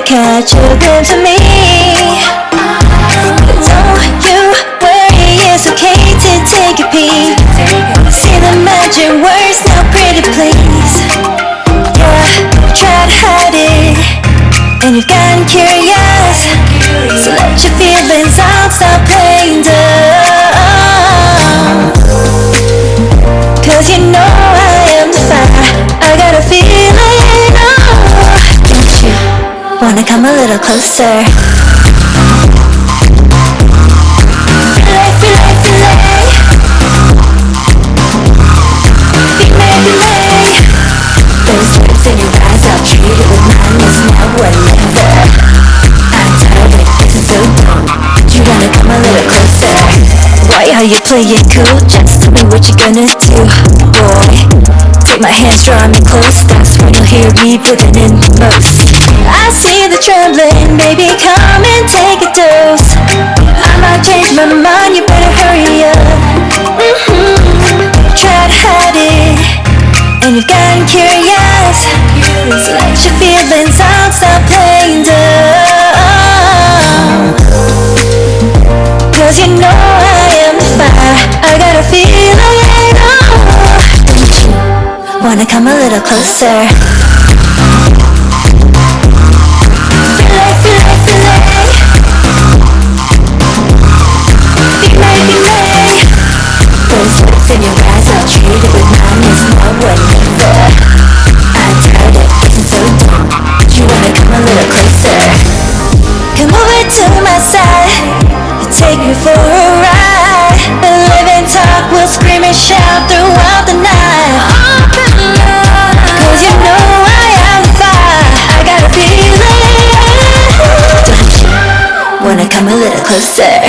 catch a glimpse of me. Don't you worry, it's okay to take a peek. See the magic words, now pretty please. Yeah, try to hide it, and you've gotten curious. So let your feelings out, stop playing dumb. Cause you know I am the fire, I got a feeling, oh. Don't you wanna come a little closer? Those words in your eyes, I'll treat it with mine, it's now or never. I'm tired of getting so dumb. You wanna come a little closer? Why are you playing cool? Just tell me what you're gonna do, boy. Take my hands, draw me close, that's when you'll hear me breathing in the most. I see the trembling, baby, come and take a dose. I might change my mind, you better hurry up. Try to hide it, and you've gotten curious. So let your feelings out, stop playing dumb. Cause you know I am the fire, I got a feeling, oh. Don't you wanna come a little closer? Those words in your eyes, I'll treat it with mine, it's now or never. I'm tired of getting so dumb. You wanna come a little closer? Come over to my side, take me for a ride. We'll live and talk, we'll scream and shout throughout the night. Cause you know I am the fire, I got a feeling. Don't you wanna come a little closer?